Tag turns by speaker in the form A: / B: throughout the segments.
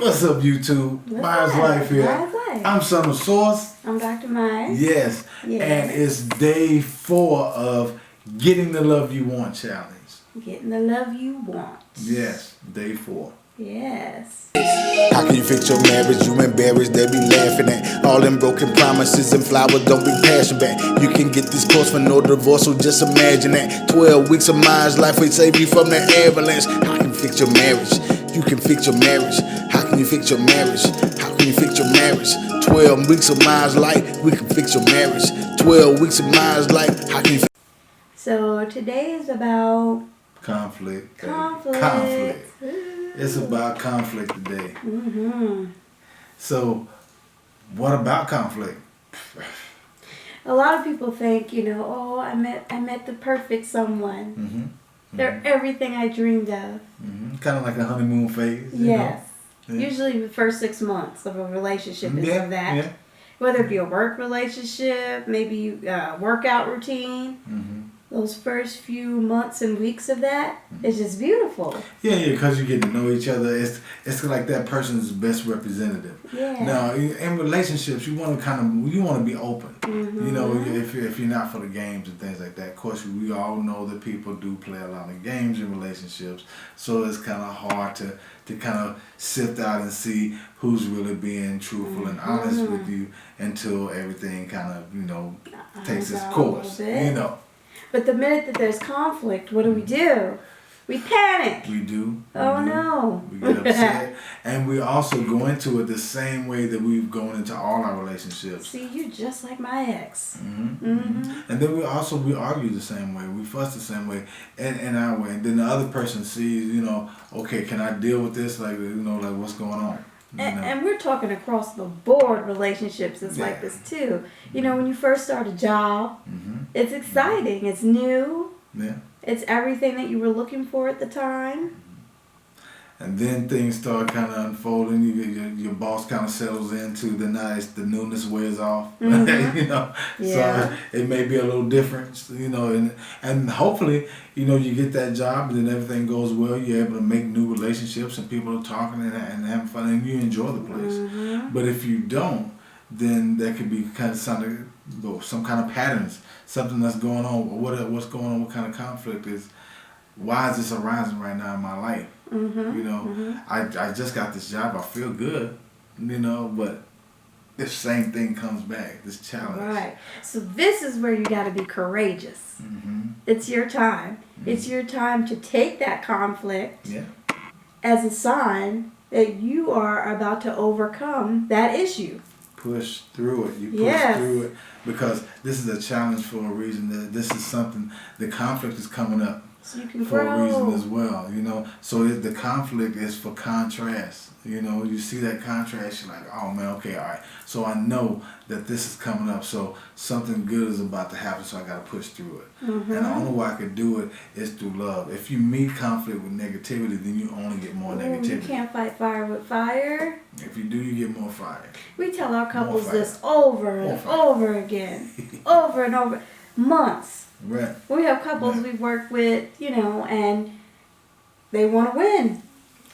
A: What's up, YouTube? Myers Life here.
B: Myers Life.
A: I'm Son of Source.
B: I'm Dr. Myers.
A: Yes. And it's day 4 of Getting the Love You Want challenge.
B: Getting the love you want.
A: Yes, day 4.
B: Yes.
C: How can you fix your marriage? You embarrassed, they be laughing at all them broken promises and flowers don't be passing back. You can get this course for no divorce, so just imagine that. 12 weeks of Myers Life will save you from the avalanche. How can you fix your marriage? You can fix your marriage. How can you fix your marriage? How can you fix your marriage? 12 weeks of Myers Life, we can fix your marriage. 12 weeks of Myers Life, how can you fix?
B: So today is about
A: conflict.
B: Conflict.
A: It's about conflict today.
B: Mm-hmm.
A: So, what about conflict?
B: A lot of people think, oh, I met the perfect someone.
A: Mm-hmm.
B: They're everything I dreamed of.
A: Mm-hmm. Kind of like a honeymoon phase.
B: Yes.
A: Yeah.
B: Usually the first 6 months of a relationship is of that.
A: Yeah.
B: Whether it be a work relationship, maybe a workout routine.
A: Mm-hmm.
B: Those first few months and weeks of that is just beautiful.
A: Yeah, because you get to know each other. It's like that person's best representative.
B: Yeah.
A: Now, in relationships, you want to be open.
B: Mm-hmm.
A: If you're not for the games and things like that. Of course, we all know that people do play a lot of games in relationships, so it's kind of hard to kind of sift out and see who's really being truthful and honest with you until everything kind of takes its course.
B: But the minute that there's conflict, what do? We panic.
A: We do.
B: No.
A: We get upset. And we also go into it the same way that we've gone into all our relationships.
B: See, you just like my ex.
A: Mm-hmm. Mm-hmm. And then we argue the same way. We fuss the same way in our way. And then the other person sees, okay, can I deal with this? Like what's going on?
B: And we're talking across the board relationships is like this too. When you first start a job, it's exciting. It's new.
A: Yeah.
B: It's everything that you were looking for at the time.
A: And then things start kind of unfolding. Your boss kind of settles into the newness wears off.
B: Yeah.
A: So it may be a little different. And hopefully, you get that job and then everything goes well. You're able to make new relationships and people are talking and having fun and you enjoy the place. But if you don't, then there could be kind of some kind of patterns, something that's going on. What's going on? What kind of conflict is? Why is this arising right now in my life? I just got this job. I feel good, but this same thing comes back. This challenge.
B: Right. So this is where you got to be courageous. It's your time. It's your time to take that conflict as a sign that you are about to overcome that issue.
A: Push through it. You push through it because this is a challenge for a reason. That this is something. The conflict is coming up.
B: So you can
A: for
B: grow.
A: A reason as well, So the conflict is for contrast. You see that contrast, you're like, oh man, okay, all right. So I know that this is coming up. So something good is about to happen. So I got to push through it. And the only way I can do it is through love. If you meet conflict with negativity, then you only get more negativity.
B: You can't fight fire with fire.
A: If you do, you get more fire.
B: We tell our couples this over and over again, over and over, months.
A: Right.
B: We have couples we've worked with, and they want to win.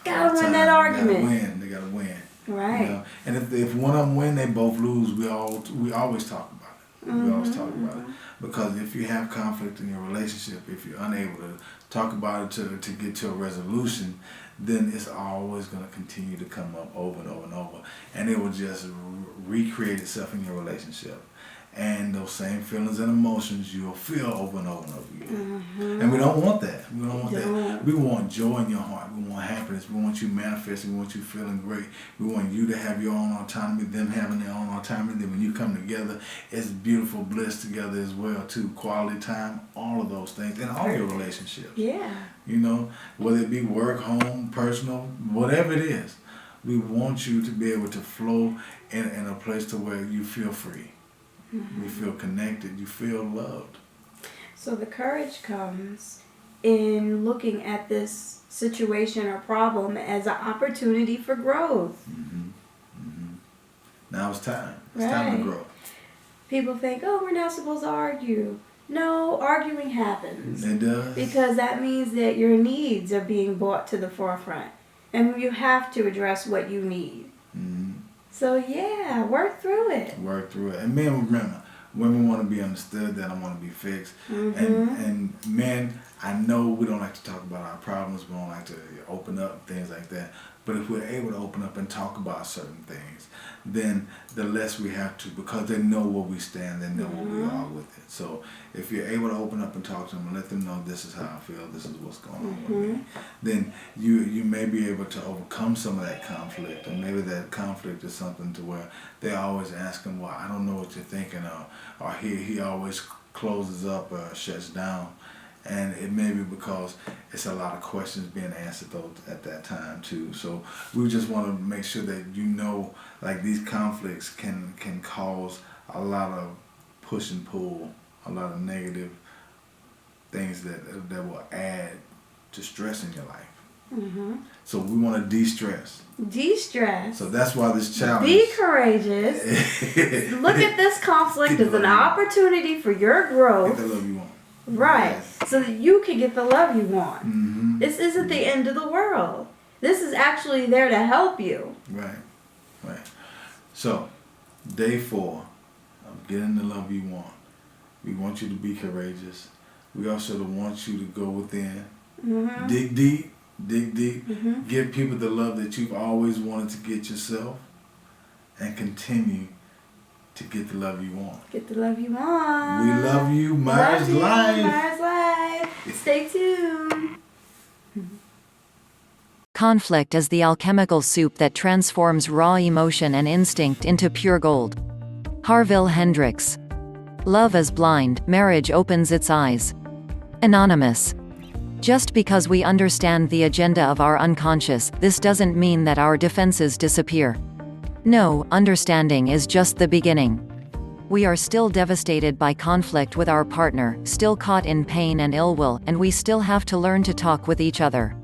B: Gotta win that argument.
A: They gotta win.
B: Right.
A: And if one of them win, they both lose. We always talk about it. We always talk about it because if you have conflict in your relationship, if you're unable to talk about it to get to a resolution, then it's always going to continue to come up over and over and over, and it will just recreate itself in your relationship. And those same feelings and emotions you'll feel over and over and over again. And we don't want that. We don't want that. We want joy in your heart. We want happiness. We want you manifesting. We want you feeling great. We want you to have your own autonomy, them having their own autonomy. Then when you come together, it's beautiful bliss together as well too. Quality time, all of those things in all your relationships.
B: Yeah.
A: Whether it be work, home, personal, whatever it is, we want you to be able to flow in a place to where you feel free. You feel connected. You feel loved.
B: So the courage comes in looking at this situation or problem as an opportunity for growth.
A: Now it's time. It's time to grow.
B: People think, oh, we're not supposed to argue. No, arguing happens.
A: It does.
B: Because that means that your needs are being brought to the forefront. And you have to address what you need.
A: Mm-hmm.
B: So yeah, work through it.
A: Work through it. And men, remember, women want to be understood. They don't want to be fixed. And men, I know we don't like to talk about our problems. We don't like to open up, things like that. But if we're able to open up and talk about certain things, then the less we have to, because they know where we stand, they know where we are with it. So if you're able to open up and talk to them and let them know this is how I feel, this is what's going on with me, then you may be able to overcome some of that conflict. Or maybe that conflict is something to where they always ask him, well, I don't know what you're thinking, or he always closes up or shuts down. And it may be because it's a lot of questions being answered at that time too. So we just want to make sure that like these conflicts can cause a lot of push and pull, a lot of negative things that will add to stress in your life. So we want to de-stress.
B: De-stress.
A: So that's why this challenge.
B: Be courageous. Look at this conflict as an opportunity for your growth.
A: Get the love you want.
B: Right.
A: Yes.
B: So that you can get the love you want. This isn't the end of the world. This is actually there to help you.
A: Right. So, day 4 of getting the love you want. We want you to be courageous. We also want you to go within, dig deep, give people the love that you've always wanted to get yourself, and continue to get the love you want.
B: Get the love you want.
A: We love you, Myers Life.
B: Myers Life. Stay tuned.
D: Conflict is the alchemical soup that transforms raw emotion and instinct into pure gold. Harville Hendrix. Love is blind, marriage opens its eyes. Anonymous. Just because we understand the agenda of our unconscious, this doesn't mean that our defenses disappear. No, understanding is just the beginning. We are still devastated by conflict with our partner, still caught in pain and ill will, and we still have to learn to talk with each other.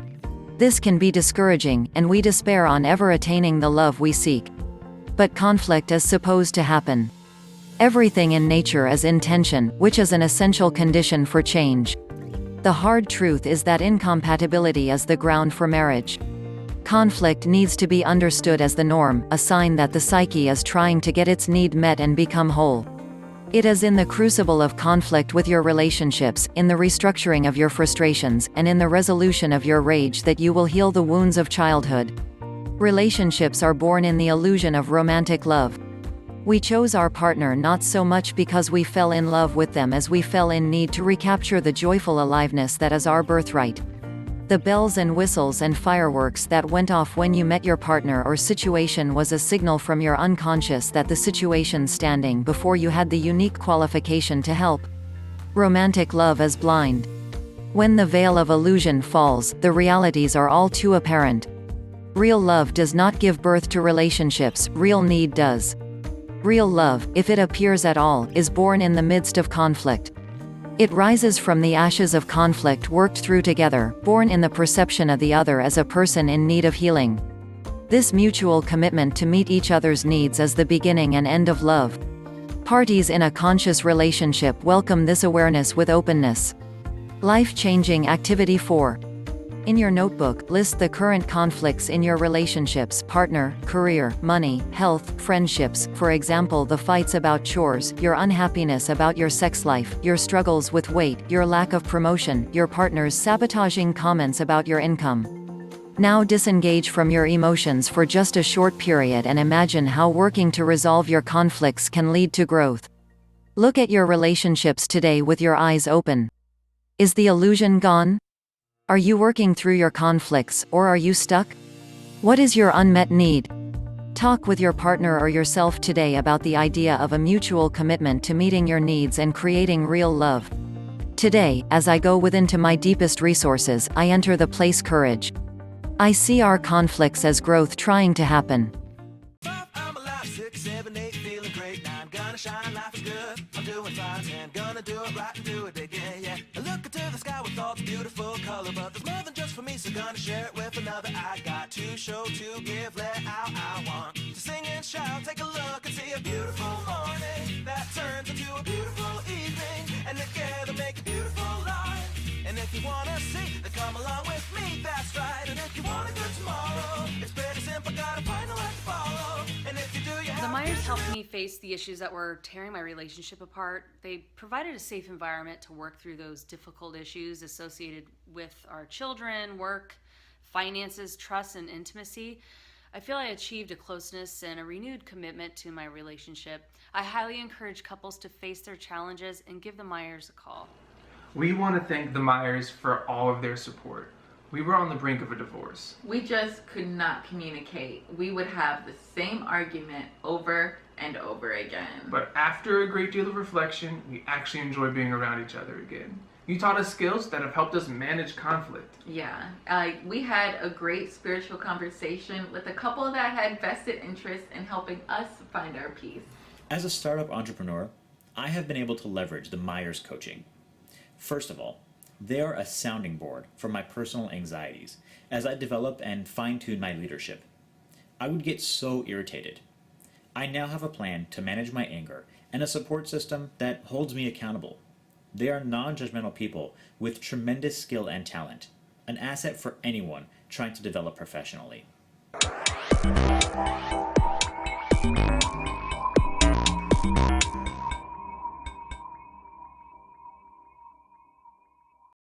D: This can be discouraging, and we despair on ever attaining the love we seek. But conflict is supposed to happen. Everything in nature is in tension, which is an essential condition for change. The hard truth is that incompatibility is the ground for marriage. Conflict needs to be understood as the norm, a sign that the psyche is trying to get its need met and become whole. It is in the crucible of conflict with your relationships, in the restructuring of your frustrations, and in the resolution of your rage that you will heal the wounds of childhood. Relationships are born in the illusion of romantic love. We chose our partner not so much because we fell in love with them as we fell in need to recapture the joyful aliveness that is our birthright. The bells and whistles and fireworks that went off when you met your partner or situation was a signal from your unconscious that the situation standing before you had the unique qualification to help. Romantic love is blind. When the veil of illusion falls, the realities are all too apparent. Real love does not give birth to relationships, real need does. Real love, if it appears at all, is born in the midst of conflict. It rises from the ashes of conflict worked through together, born in the perception of the other as a person in need of healing. This mutual commitment to meet each other's needs is the beginning and end of love. Parties in a conscious relationship welcome this awareness with openness. Life-changing activity 4. In your notebook, list the current conflicts in your relationships: partner, career, money, health, friendships, for example the fights about chores, your unhappiness about your sex life, your struggles with weight, your lack of promotion, your partner's sabotaging comments about your income. Now disengage from your emotions for just a short period and imagine how working to resolve your conflicts can lead to growth. Look at your relationships today with your eyes open. Is the illusion gone? Are you working through your conflicts, or are you stuck? What is your unmet need? Talk with your partner or yourself today about the idea of a mutual commitment to meeting your needs and creating real love. Today, as I go within to my deepest resources, I enter the place courage. I see our conflicts as growth trying to happen.
E: I'm alive, 6, 7, 8, feeling great. Now I'm gonna shine, life is good. I'm doing fine, and gonna do it right and do it again, yeah. I look into the sky with all the beautiful color, but there's more than just for me, so gonna share it with another. I got to show, to give, let out. I want to sing and shout, take a look and see a beautiful morning that turns into a beautiful evening, and together make a beautiful life. And if you wanna see, then come along with me, that's just right. And if you want a good tomorrow, it's pretty simple, gotta find a light to follow. And if you do, you have
F: The Myers helped me face the issues that were tearing my relationship apart. They provided a safe environment to work through those difficult issues associated with our children, work, finances, trust, and intimacy. I feel I achieved a closeness and a renewed commitment to my relationship. I highly encourage couples to face their challenges and give the Myers a call.
G: We want to thank the Myers for all of their support. We were on the brink of a divorce.
H: We just could not communicate. We would have the same argument over and over again.
G: But after a great deal of reflection, we actually enjoy being around each other again. You taught us skills that have helped us manage conflict.
H: Yeah, we had a great spiritual conversation with a couple that had vested interest in helping us find our peace.
I: As a startup entrepreneur, I have been able to leverage the Myers coaching. First of all, they are a sounding board for my personal anxieties as I develop and fine-tune my leadership. I would get so irritated. I now have a plan to manage my anger and a support system that holds me accountable. They are non-judgmental people with tremendous skill and talent, an asset for anyone trying to develop professionally.